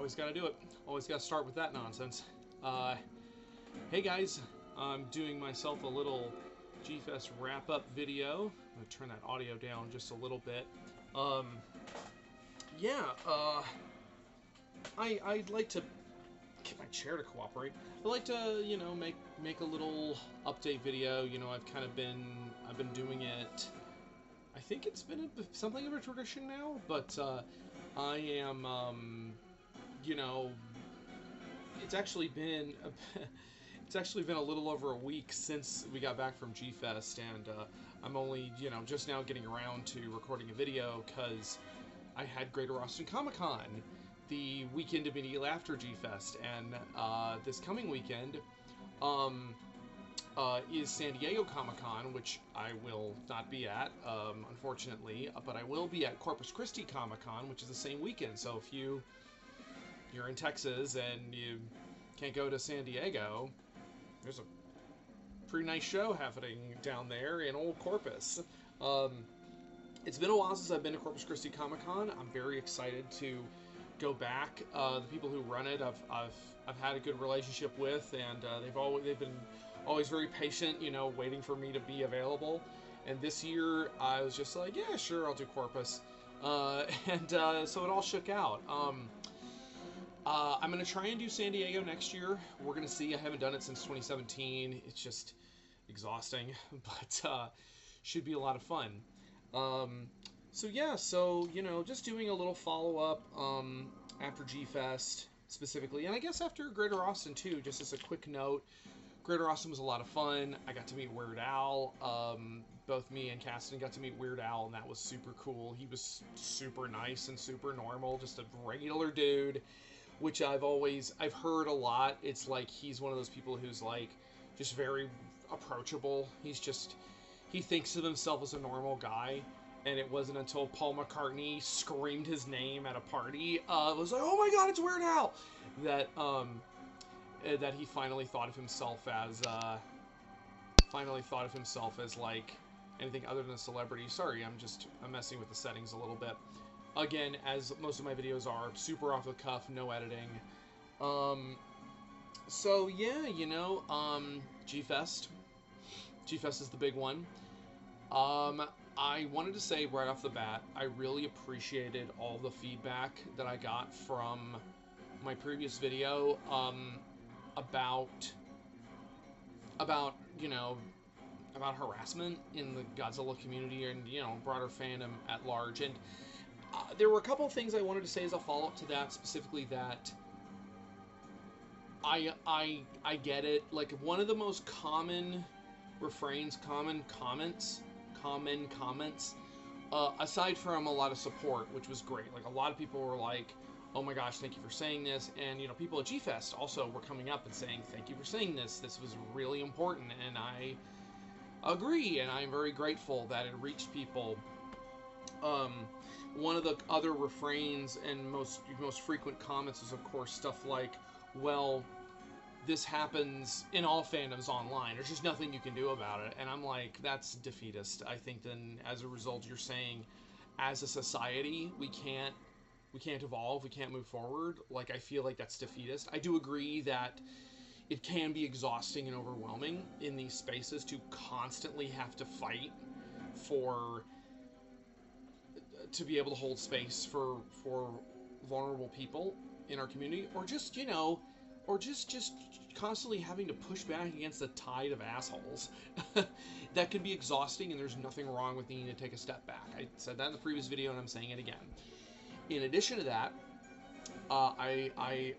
Always gotta do it. Always gotta start with that nonsense. Hey guys, I'm doing myself a little G-Fest wrap-up video. I'm gonna turn that audio down just a little bit. Yeah, I'd like to get my chair to cooperate. I'd like to, you know, make a little update video. You know, I've been doing it. I think it's been something of a tradition now, but I am, you know, it's actually been it's actually been a little over a week since we got back from G-Fest, and I'm only, you know, just now getting around to recording a video because I had Greater Austin Comic-Con the weekend immediately after G-Fest, and this coming weekend is San Diego Comic-Con, which I will not be at, unfortunately, but I will be at Corpus Christi Comic-Con, which is the same weekend. So if you're in Texas and you can't go to San Diego, there's a pretty nice show happening down there in Old Corpus. It's been a while since I've been to Corpus Christi Comic-Con. I'm very excited to go back. The people who run it, I've had a good relationship with, and they've been always very patient, you know, waiting for me to be available. And this year, I was just like, yeah, sure, I'll do Corpus, so it all shook out. I'm gonna try and do San Diego next year. We're gonna see. I haven't done it since 2017. It's just exhausting, but should be a lot of fun. So yeah, so, you know, just doing a little follow-up after G-Fest specifically, and I guess after Greater Austin too, just as a quick note. Greater Austin was a lot of fun. I got to meet Weird Al. Both me and Cassidy got to meet Weird Al, and that was super cool. He was super nice and super normal, just a regular dude, which I've heard a lot. It's like he's one of those people who's like just very approachable. He thinks of himself as a normal guy. And it wasn't until Paul McCartney screamed his name at a party, it was like, oh my god, it's Weird Al, that he finally thought of himself as like anything other than a celebrity. Sorry, I'm messing with the settings a little bit. Again, as most of my videos are, super off the cuff, no editing. So yeah, you know, G-Fest is the big one. I wanted to say right off the bat, I really appreciated all the feedback that I got from my previous video, about you know, about harassment in the Godzilla community and, you know, broader fandom at large. And there were a couple of things I wanted to say as a follow-up to that, specifically that I get it. Like, one of the most common refrains, common comments, aside from a lot of support, which was great. Like, a lot of people were like, oh my gosh, thank you for saying this. And, you know, people at G-Fest also were coming up and saying, thank you for saying this. This was really important. And I agree, and I'm very grateful that it reached people. One of the other refrains and most frequent comments is, of course, stuff like, well, this happens in all fandoms online. There's just nothing you can do about it. And I'm like, that's defeatist. I think then, as a result, you're saying, as a society, we can't evolve, we can't move forward. Like, I feel like that's defeatist. I do agree that it can be exhausting and overwhelming in these spaces to constantly have to fight to be able to hold space for vulnerable people in our community, or just, you know, or just constantly having to push back against the tide of assholes. That can be exhausting, and there's nothing wrong with needing to take a step back. I said that in the previous video, and I'm saying it again. In addition to that,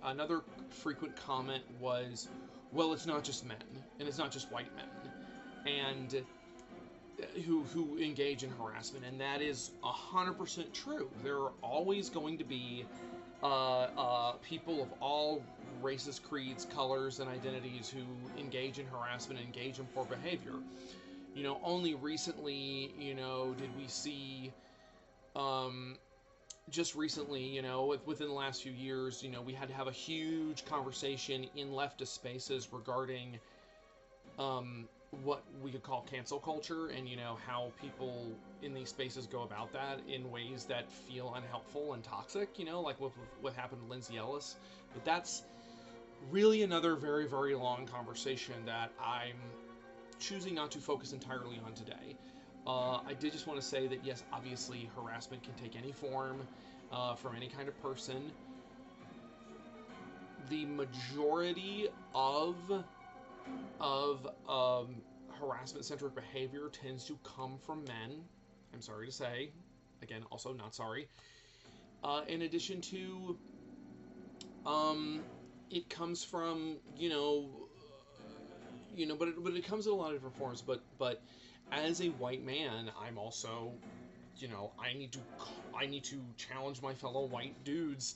another frequent comment was, well, it's not just men, and it's not just white men, and who engage in harassment, and that is 100% true. There are always going to be people of all races, creeds, colors, and identities who engage in harassment, engage in poor behavior. You know, only recently, you know, did we see, just recently, you know, within the last few years, you know, we had to have a huge conversation in leftist spaces regarding what we could call cancel culture, and how people in these spaces go about that in ways that feel unhelpful and toxic, like what happened to Lindsay Ellis. But that's really another very, very long conversation that I'm choosing not to focus entirely on today. I did just want to say that yes, obviously harassment can take any form, from any kind of person. The majority of harassment-centric behavior tends to come from men. I'm sorry to say. Again, also not sorry. In addition to, it comes from, but it comes in a lot of different forms. But as a white man, I'm also, I need to challenge my fellow white dudes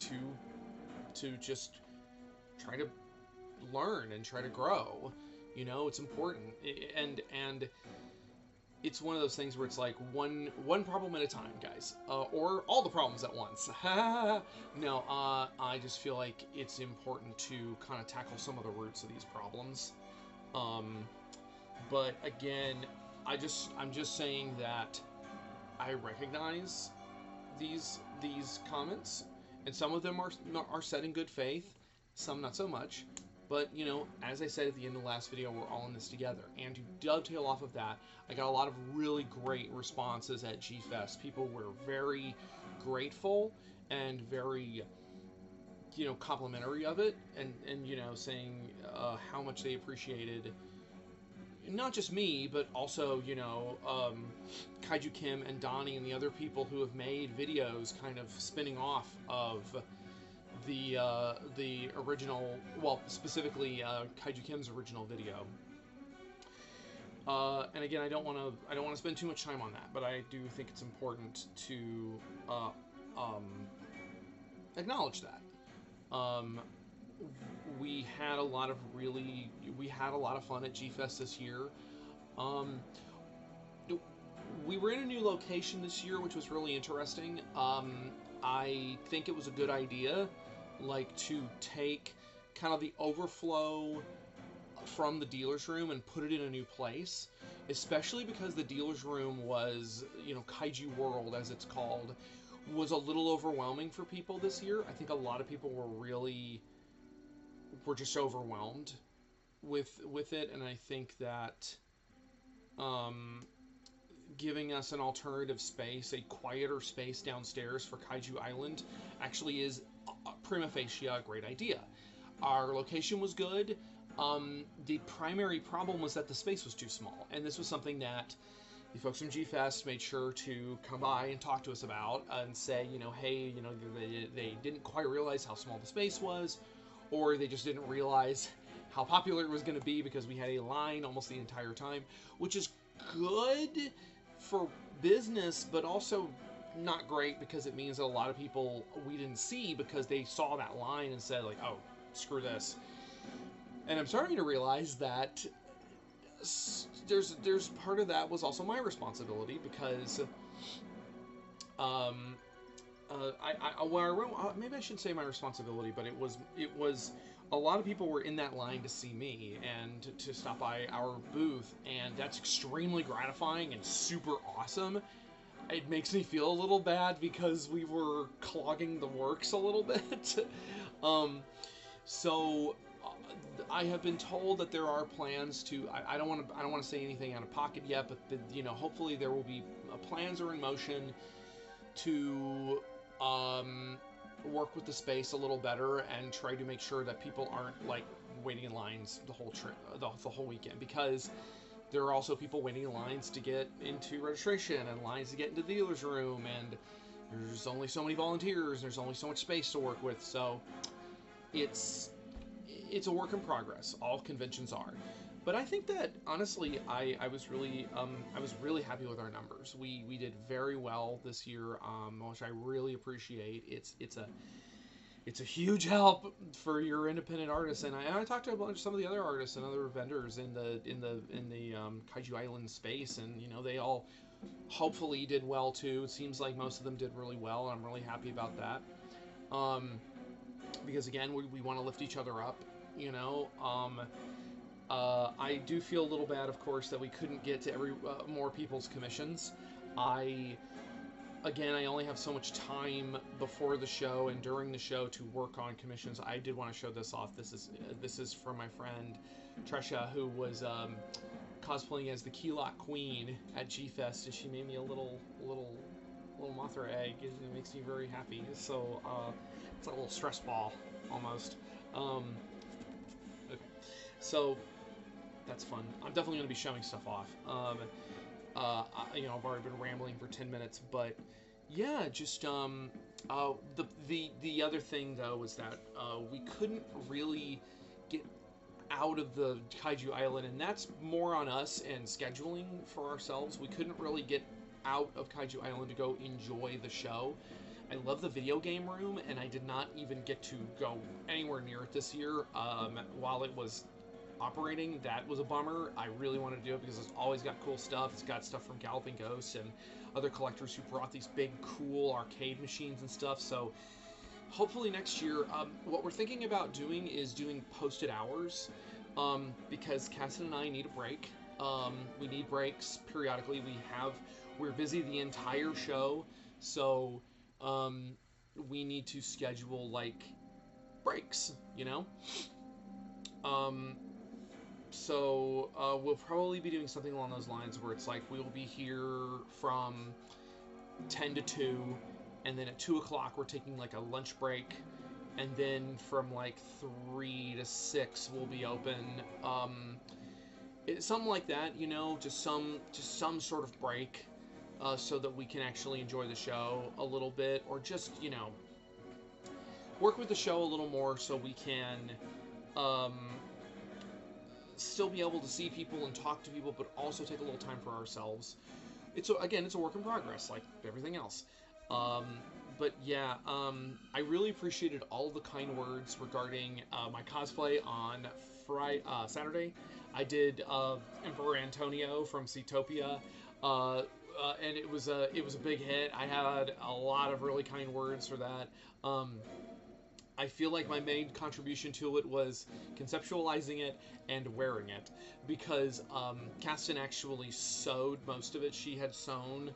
to just try to learn and try to grow. It's important, and it's one of those things where it's like one problem at a time, guys, or all the problems at once. No, I just feel like it's important to kind of tackle some of the roots of these problems. But again, I'm just saying that I recognize these comments, and some of them are said in good faith, some not so much. But, as I said at the end of the last video, we're all in this together. And to dovetail off of that, I got a lot of really great responses at G-Fest. People were very grateful and very, complimentary of it. And saying how much they appreciated not just me, but also, Kaiju Kim and Donnie and the other people who have made videos kind of spinning off of the original, well, specifically Kaiju Kim's original video. And again, I don't want to spend too much time on that, but I do think it's important to acknowledge that. We had a lot of fun at G-Fest this year. We were in a new location this year, which was really interesting. I think it was a good idea, to take kind of the overflow from the dealer's room and put it in a new place, especially because the dealer's room was, Kaiju World, as it's called, was a little overwhelming for people this year. I think a lot of people were just overwhelmed with it, and I think that giving us an alternative space, a quieter space downstairs for Kaiju Island, actually is prima facie a great idea. Our location was good. The primary problem was that the space was too small, and this was something that the folks from G-Fest made sure to come by and talk to us about and say, hey, they didn't quite realize how small the space was, or they just didn't realize how popular it was going to be because we had a line almost the entire time, which is good for business, but also not great because it means that a lot of people we didn't see because they saw that line and said, like, oh, screw this. And I'm starting to realize that there's part of that was also my responsibility because maybe I shouldn't say my responsibility, but it was a lot of people were in that line to see me and to stop by our booth, and that's extremely gratifying and super awesome. It makes me feel a little bad because we were clogging the works a little bit. So I have been told that there are plans to. I don't want to say anything out of pocket yet, but hopefully there will be plans are in motion to work with the space a little better and try to make sure that people aren't waiting in lines the whole trip, the whole weekend, because there are also people waiting in lines to get into registration and lines to get into the dealer's room, and there's only so many volunteers and there's only so much space to work with. So it's a work in progress. All conventions are. But I think that honestly, I was really happy with our numbers. We did very well this year, which I really appreciate. It's a huge help for your independent artists, and I talked to a bunch of some of the other artists and other vendors in the Kaiju Island space, and they all hopefully did well too. It seems like most of them did really well, and I'm really happy about that. Because again, we want to lift each other up, I do feel a little bad, of course, that we couldn't get to more people's commissions. I Again, I only have so much time before the show and during the show to work on commissions. I did want to show this off. This is from my friend Tresha, who was cosplaying as the Key Lock Queen at G Fest, and she made me a little Mothra egg, and it makes me very happy. So it's like a little stress ball almost. Um, so that's fun. I'm definitely going to be showing stuff off. I've already been rambling for 10 minutes, but yeah, just the other thing though was that we couldn't really get out of the Kaiju Island, and that's more on us and scheduling for ourselves. We couldn't really get out of Kaiju Island to go enjoy the show. I love the video game room, and I did not even get to go anywhere near it this year. While it was operating, that was a bummer. I really wanted to do it because it's always got cool stuff. It's got stuff from Galloping Ghosts and other collectors who brought these big, cool arcade machines and stuff. So hopefully next year, what we're thinking about doing is doing posted hours, because Cassie and I need a break. We need breaks periodically. We're busy the entire show, so we need to schedule like breaks, you know. So we'll probably be doing something along those lines where it's like we'll be here from 10 to 2, and then at 2 o'clock we're taking like a lunch break, and then from like 3 to 6 we'll be open. Something like that, you know, just some sort of break, so that we can actually enjoy the show a little bit, or just, you know, work with the show a little more so we can still be able to see people and talk to people, but also take a little time for ourselves. It's a work in progress, like everything else. But yeah, I really appreciated all the kind words regarding my cosplay on Saturday. I did Emperor Antonio from Zootopia, and it was a big hit. I had a lot of really kind words for that. I feel like my main contribution to it was conceptualizing it and wearing it, because Kasten actually sewed most of it. She had sewn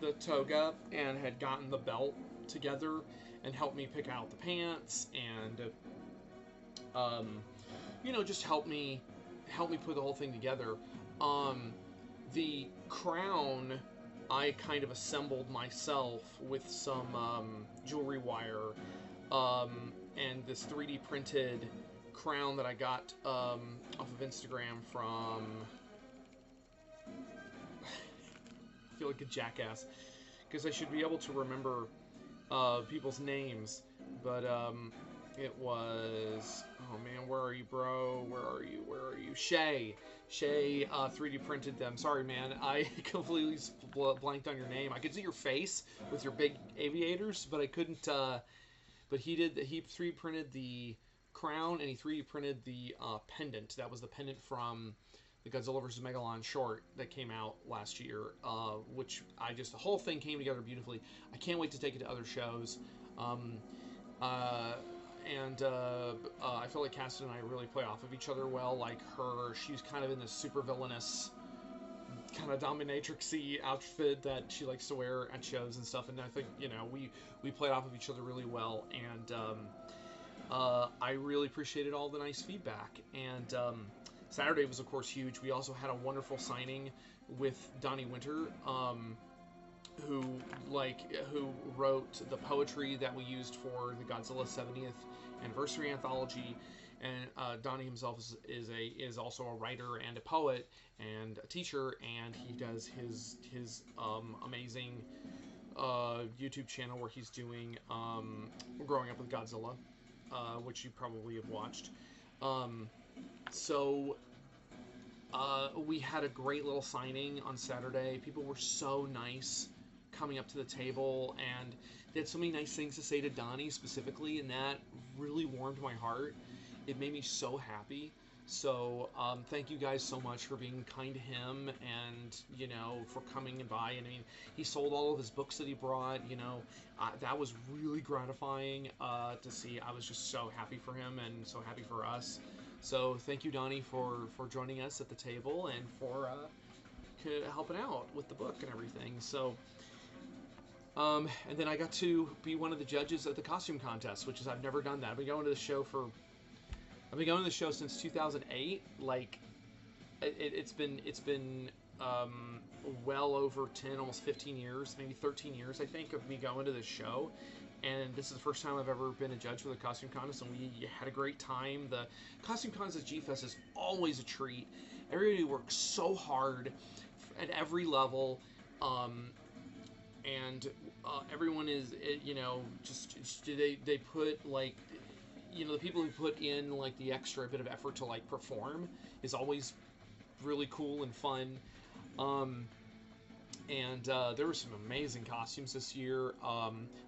the toga and had gotten the belt together and helped me pick out the pants, and just help me put the whole thing together. The crown I kind of assembled myself with some jewelry wire, and this 3D printed crown that I got off of Instagram from... I feel like a jackass, because I should be able to remember people's names, but it was... Oh man, where are you, bro? Where are you? Shay 3D printed them. Sorry, man, I completely blanked on your name. I could see your face with your big aviators, but I couldn't... But he 3D printed the crown, and he 3D printed the pendant. That was the pendant from the Godzilla vs. Megalon short that came out last year, which the whole thing came together beautifully. I can't wait to take it to other shows. I feel like Cassidy and I really play off of each other well. Like she's kind of in this super villainous, kind of dominatrix-y outfit that she likes to wear at shows and stuff, and I think, we played off of each other really well, and I really appreciated all the nice feedback. And Saturday was, of course, huge. We also had a wonderful signing with Donnie Winter, who wrote the poetry that we used for the Godzilla 70th anniversary anthology. And Donnie himself is also a writer and a poet and a teacher, and he does his amazing YouTube channel where he's doing Growing Up with Godzilla, which you probably have watched. We had a great little signing on Saturday. People were so nice coming up to the table, and they had so many nice things to say to Donnie specifically, and that really warmed my heart. It made me so happy. So thank you guys so much for being kind to him, and for coming by. And I mean, he sold all of his books that he brought. That was really gratifying to see. I was just so happy for him and so happy for us. So thank you, Donnie, for joining us at the table and for helping out with the book and everything. So, and then I got to be one of the judges at the costume contest, which is I've never done that. I've been going to the show since 2008. Like, it's been well over 10, almost 15 years, maybe 13 years, I think, of me going to this show. And this is the first time I've ever been a judge for the costume contest, and we had a great time. The costume contest at G-Fest is always a treat. Everybody works so hard at every level, and everyone is, they put, like, the people who put in, like, the extra bit of effort to, like, perform is always really cool and fun. And there were some amazing costumes this year.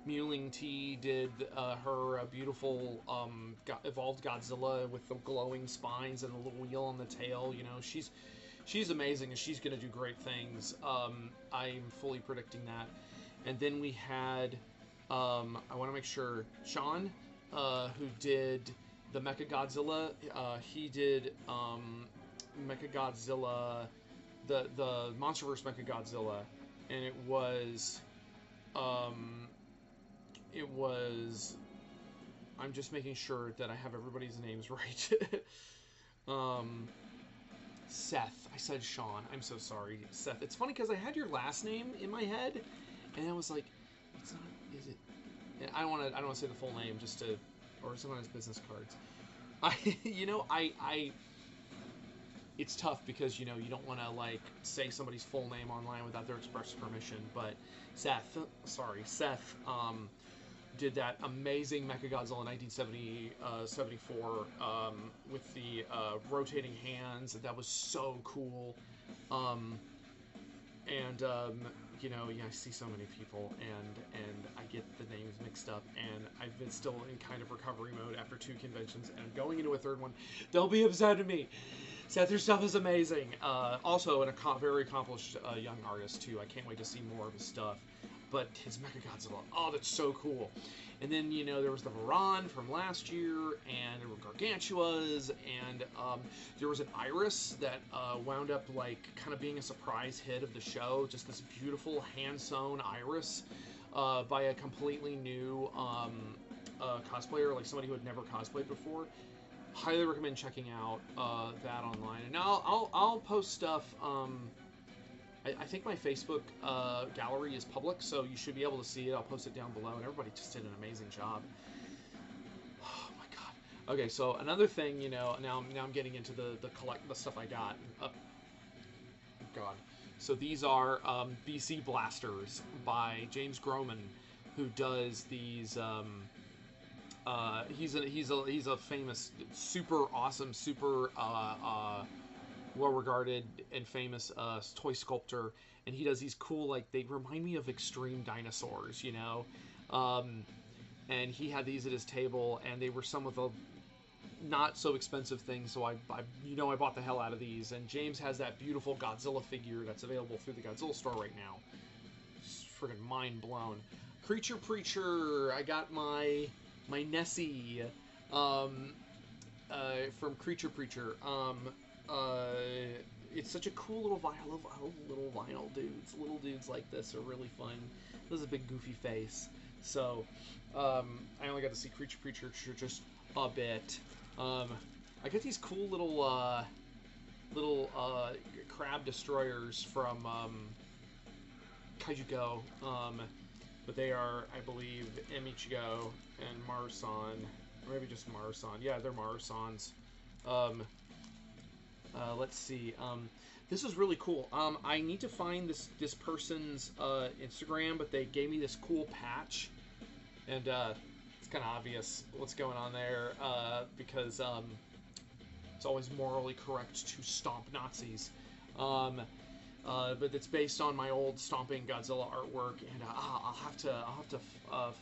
Mewling T did her beautiful evolved Godzilla with the glowing spines and the little wheel on the tail. She's amazing, and she's going to do great things. I'm fully predicting that. And then we had, I want to make sure, Sean, who did the MechaGodzilla. He did MechaGodzilla, the MonsterVerse MechaGodzilla, and it was, I'm just making sure that I have everybody's names right. Seth. I said Sean. I'm so sorry, Seth. It's funny because I had your last name in my head, and I was like, it's not, is it? And I don't want to say the full name just to, or it's on his business cards. It's tough because, you don't want to, like, say somebody's full name online without their express permission, but Seth did that amazing MechaGodzilla 1974 with the rotating hands. That was so cool. I see so many people, and I get the names mixed up, and I've been still in kind of recovery mode after 2 conventions, and I'm going into a 3rd one. Don't be upset at me. Seth, your stuff is amazing. Also, very accomplished young artist, too. I can't wait to see more of his stuff. But his MechaGodzilla, oh, that's so cool. And then, there was the Varan from last year, and there were Gargantuas, and there was an Iris that wound up, like, kind of being a surprise hit of the show. Just this beautiful hand-sewn Iris by a completely new cosplayer, like somebody who had never cosplayed before. Highly recommend checking out that online. And I'll post stuff. I think my Facebook gallery is public, so you should be able to see it. I'll post it down below, and everybody just did an amazing job. Oh my god. Okay, so another thing, now I'm getting into the stuff I got. Oh god. So these are BC Blasters by James Groman, who does these. He's a famous, super awesome, super well-regarded and famous toy sculptor, and he does these cool, like, they remind me of extreme dinosaurs, and he had these at his table, and they were some of the not so expensive things, so I bought the hell out of these. And James has that beautiful Godzilla figure that's available through the Godzilla store right now. Just friggin' mind blown. Creature Preacher, I got my Nessie from Creature Preacher. It's such a cool little vinyl. I love little vinyl dudes. Little dudes like this are really fun. This is a big goofy face. So I only got to see Creature Preacher just a bit. I got these cool little crab destroyers from Kaiju Go. But they are, I believe, MechaGo and Marsan, or maybe just Marsan. Yeah, they're Marsans. Let's see. This is really cool. I need to find this person's Instagram, but they gave me this cool patch, and it's kind of obvious what's going on there because it's always morally correct to stomp Nazis. But it's based on my old stomping Godzilla artwork, and I'll have to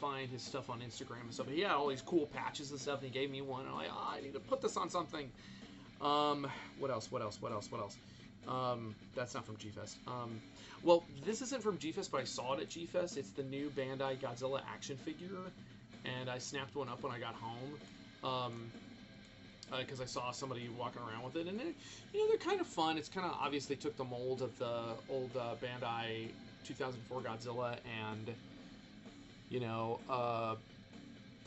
find his stuff on Instagram and stuff. But he had all these cool patches and stuff, and he gave me one. And I'm like, I need to put this on something. What else? That's not from G-Fest. Well, this isn't from G-Fest, but I saw it at G-Fest. It's the new Bandai Godzilla action figure, and I snapped one up when I got home. because I saw somebody walking around with it, and they're kind of fun. It's kind of obvious they took the mold of the old Bandai 2004 Godzilla and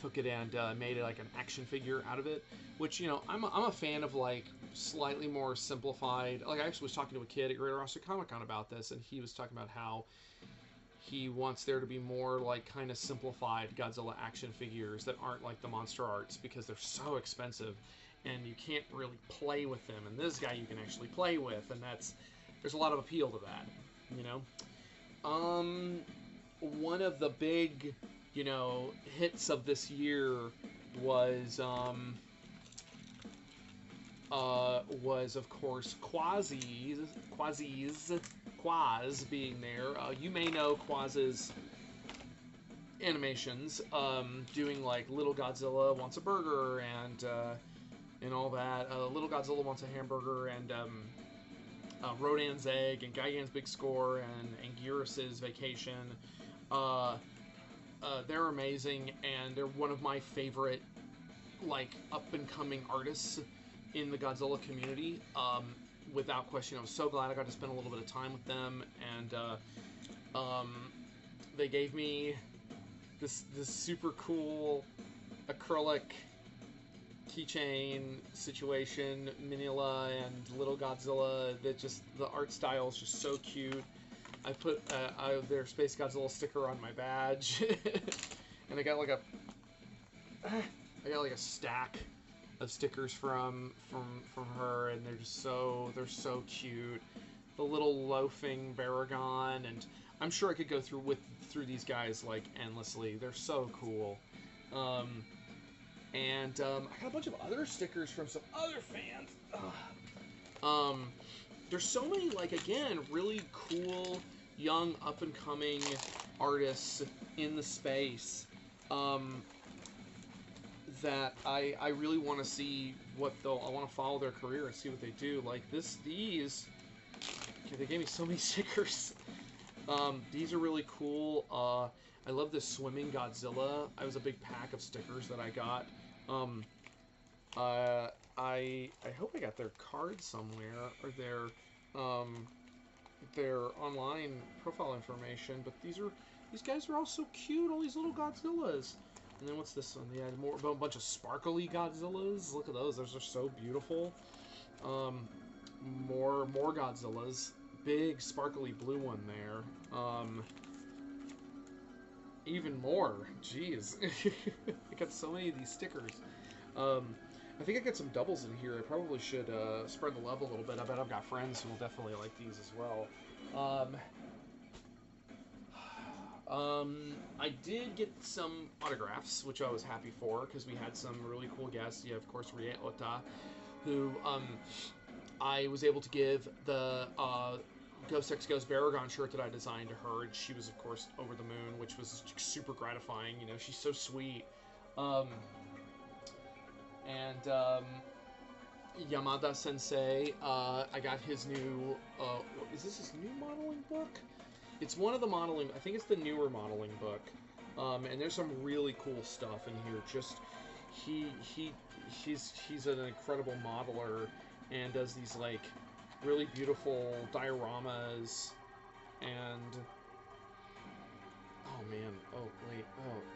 took it and made it like an action figure out of it. Which I'm a fan of like slightly more simplified. Like I actually was talking to a kid at Greater Roster Comic Con about this, and he was talking about how he wants there to be more like kind of simplified Godzilla action figures that aren't like the monster arts because they're so expensive and you can't really play with them. And this guy you can actually play with, and there's a lot of appeal to that, One of the big, hits of this year was of course QUAZ being there. You may know QUAZ's animations, doing like Little Godzilla Wants a Burger and all that. Little Godzilla Wants a Hamburger and Rodan's Egg and Gigan's Big Score and Anguirus's Vacation. They're amazing, and they're one of my favorite like up and coming artists in the Godzilla community. Without question, I was so glad I got to spend a little bit of time with them, and they gave me this super cool acrylic keychain situation, Minilla and Little Godzilla. That just the art style is just so cute. I put their Space Godzilla sticker on my badge, and I got like a stack of stickers from her, and they're so cute. The little loafing Baragon, and I'm sure I could go through these guys like endlessly. They're so cool. I got a bunch of other stickers from some other fans. There's so many, like, again, really cool young up and coming artists in the space. That I really want to see I want to follow their career and see what they do. Like these, okay, they gave me so many stickers. These are really cool. I love this swimming Godzilla. I was a big pack of stickers that I got. I hope I got their card somewhere or their online profile information. But these guys are all so cute. All these little Godzillas. And then what's this one? Yeah, a bunch of sparkly Godzillas. Look at those. Those are so beautiful. More Godzillas. Big sparkly blue one there. Even more. Jeez. I got so many of these stickers. I think I got some doubles in here. I probably should spread the love a little bit. I bet I've got friends who will definitely like these as well. I did get some autographs, which I was happy for, because we had some really cool guests. Yeah, of course, Rie Ota, who I was able to give the Ghost X Ghost Baragon shirt that I designed to her, and she was, of course, over the moon, which was super gratifying. She's so sweet. Yamada Sensei, I got his new, is this his new modeling book? It's one of the modeling, I think it's the newer modeling book, and there's some really cool stuff in here. Just, he's an incredible modeler, and does these, like, really beautiful dioramas, and, oh man,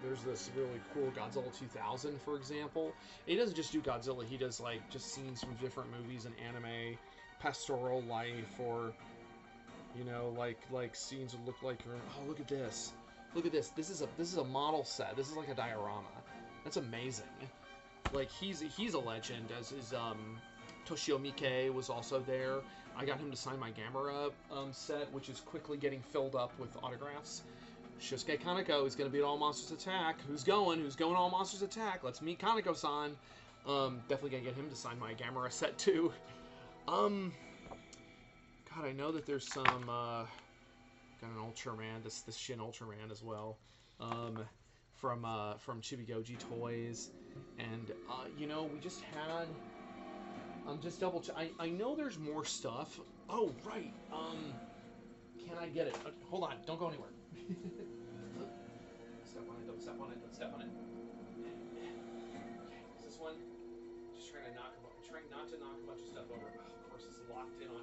there's this really cool Godzilla 2000, for example. He doesn't just do Godzilla, he does, like, just scenes from different movies and anime, pastoral life, or like scenes would look like. Oh, look at this! Look at this! This is a model set. This is like a diorama. That's amazing. Like he's a legend. As is Toshio Miike was also there. I got him to sign my Gamera set, which is quickly getting filled up with autographs. Shusuke Kaneko is going to be at All Monsters Attack. Who's going All Monsters Attack? Let's meet Kaneko-san. Definitely gonna get him to sign my Gamera set too. God, I know that there's some, got an Ultraman, this Shin Ultraman as well, from Chibigoji Toys, and, we just had, I'm just double I know there's more stuff. Oh, right, can I get it? Hold on, don't go anywhere. Step on it, don't step on it, don't step on it. Okay, is this one? Just trying to knock not to knock a bunch of stuff over. Oh, of course, it's locked in on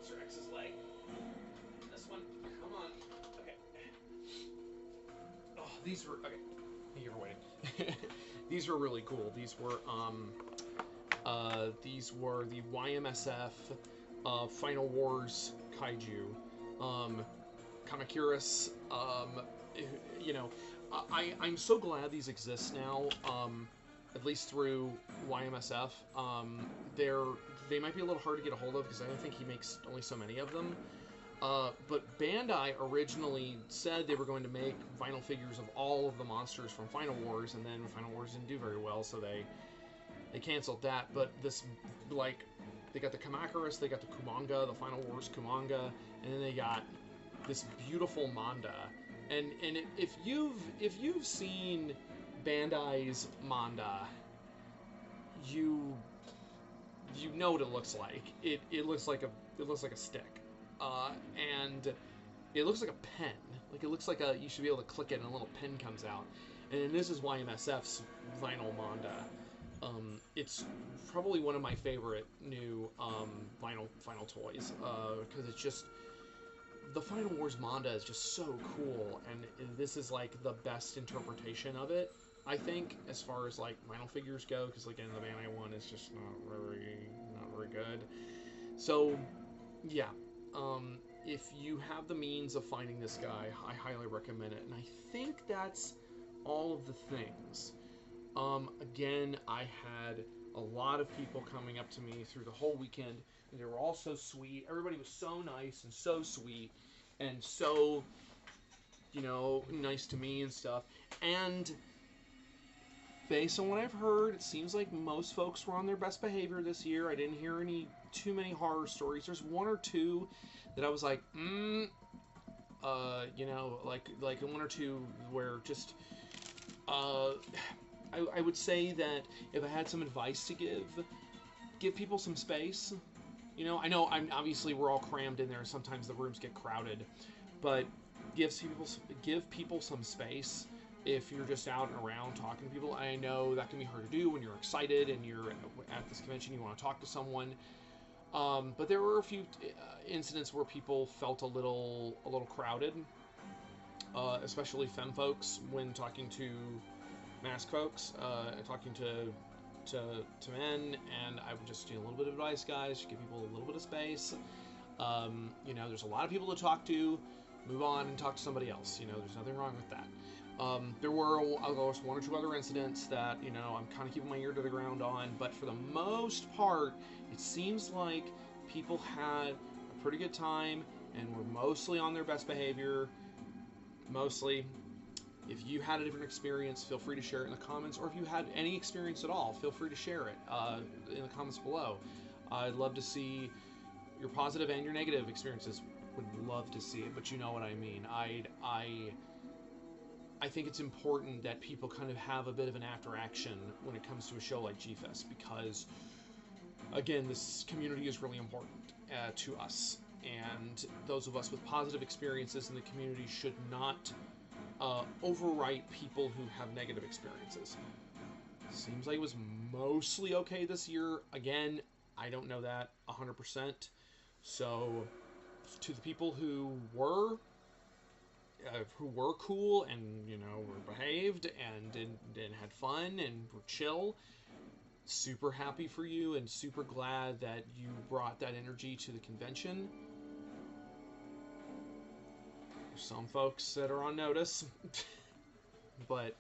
Mr. X's leg. This one, come on. Okay. Oh, these were okay. Thank you for waiting. These were really cool. These were the YMSF Final Wars Kaiju. Kamakiris, you know, I'm so glad these exist now, at least through YMSF. They might be a little hard to get a hold of because I don't think he makes only so many of them. But Bandai originally said they were going to make vinyl figures of all of the monsters from Final Wars, and then Final Wars didn't do very well, so they canceled that. But this, like, they got the Kamakiris, they got the Kumanga, the Final Wars Kumanga, and then they got this beautiful Manda. And if you've seen Bandai's Manda, you know what it looks like. It looks like a stick, and it looks like a pen. Like, it looks like you should be able to click it and a little pen comes out. And then this is YMSF's vinyl Manda. It's probably one of my favorite new vinyl toys, because it's just, the Final Wars Manda is just so cool, and this is like the best interpretation of it, I think, as far as like vinyl figures go, because again, the Bandai one is just not very good. So yeah, if you have the means of finding this guy, I highly recommend it. And I think that's all of the things. Again, I had a lot of people coming up to me through the whole weekend, and they were all so sweet. Everybody was so nice and so sweet, and so, you know, nice to me and stuff. And based on what I've heard, it seems like most folks were on their best behavior this year. I didn't hear too many horror stories. There's one or two that I was like, you know, like one or two where just, I would say that if I had some advice to give people some space. You know, I know obviously we're all crammed in there. Sometimes the rooms get crowded, but give people some space. If you're just out and around talking to people, I know that can be hard to do when you're excited and you're at this convention. You want to talk to someone, but there were a few incidents where people felt a little crowded, especially femme folks when talking to mask folks, talking to men, and I would just do a little bit of advice, guys. Give people a little bit of space. You know, there's a lot of people to talk to. Move on and talk to somebody else. You know, there's nothing wrong with that. There were, of course, one or two other incidents that, you know, I'm kind of keeping my ear to the ground on, but for the most part, it seems like people had a pretty good time and were mostly on their best behavior. Mostly. If you had a different experience, feel free to share it in the comments, or if you had any experience at all, feel free to share it in the comments below. I'd love to see your positive and your negative experiences. Would love to see it, but you know what I mean. I think it's important that people kind of have a bit of an after action when it comes to a show like G-Fest, because, again, this community is really important to us, and those of us with positive experiences in the community should not overwrite people who have negative experiences. Seems like it was mostly okay this year. Again, I don't know that 100%. So, to the people who were cool and, you know, were behaved and had fun and were chill, super happy for you and super glad that you brought that energy to the convention. Some folks that are on notice, but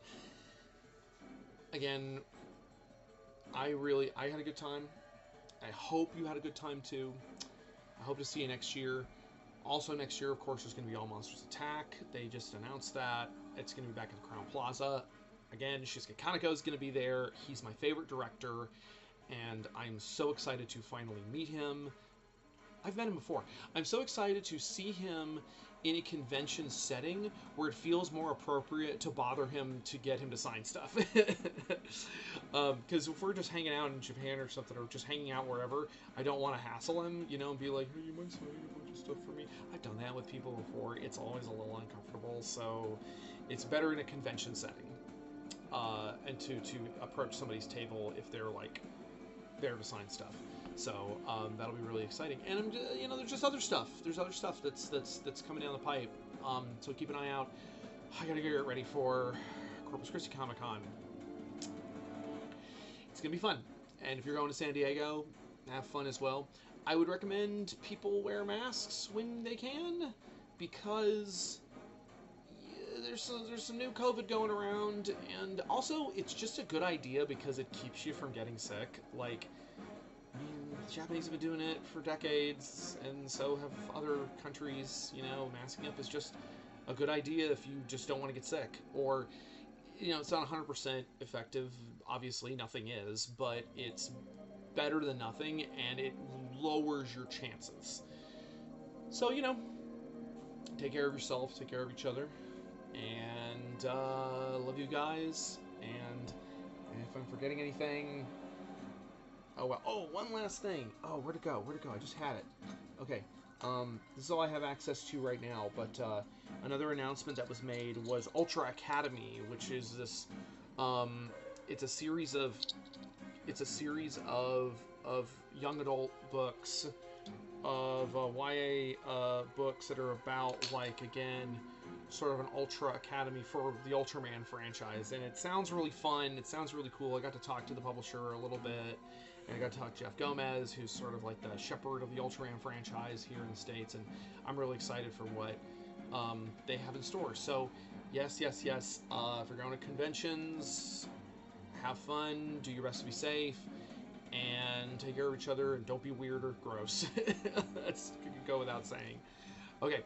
again, I had a good time. I hope you had a good time too. I hope to see you next year. Also next year, of course, there's going to be All Monsters Attack. They just announced that. It's going to be back at the Crown Plaza. Again, Shinsuke Kaneko is going to be there. He's my favorite director, and I'm so excited to finally meet him. I've met him before. I'm so excited to see him in a convention setting where it feels more appropriate to bother him to get him to sign stuff. Because if we're just hanging out in Japan or something, or just hanging out wherever, I don't want to hassle him, you know, and be like, hey, you mind signing a bunch of stuff for me? I've done that with people before. It's always a little uncomfortable, so it's better in a convention setting. And to approach somebody's table if they're like there to sign stuff. So that'll be really exciting. And you know, there's just other stuff. There's other stuff that's coming down the pipe. So keep an eye out. I gotta get ready for Corpus Christi Comic Con. It's gonna be fun. And if you're going to San Diego, have fun as well. I would recommend people wear masks when they can, because there's some new COVID going around, and also it's just a good idea because it keeps you from getting sick. Like, I mean, the Japanese have been doing it for decades, and so have other countries. You know, masking up is just a good idea if you just don't want to get sick. Or, you know, it's not 100% effective. Obviously, nothing is, but it's better than nothing, and it lowers your chances. So, you know, take care of yourself, take care of each other, and love you guys. And if I'm forgetting anything, oh well. Oh, one last thing. Oh, where'd it go? Where'd it go? I just had it. Okay. This is all I have access to right now. But another announcement that was made was Ultra Academy, which is this. It's a series of young adult books, of YA books that are about, like, again, sort of an Ultra Academy for the Ultraman franchise. And it sounds really fun. It sounds really cool. I got to talk to the publisher a little bit, and I got to talk to Jeff Gomez, who's sort of like the shepherd of the Ultraman franchise here in the States, and I'm really excited for what they have in store. So, yes. If you're going to conventions, have fun, do your best to be safe, and take care of each other, and don't be weird or gross. That's going to go without saying. Okay,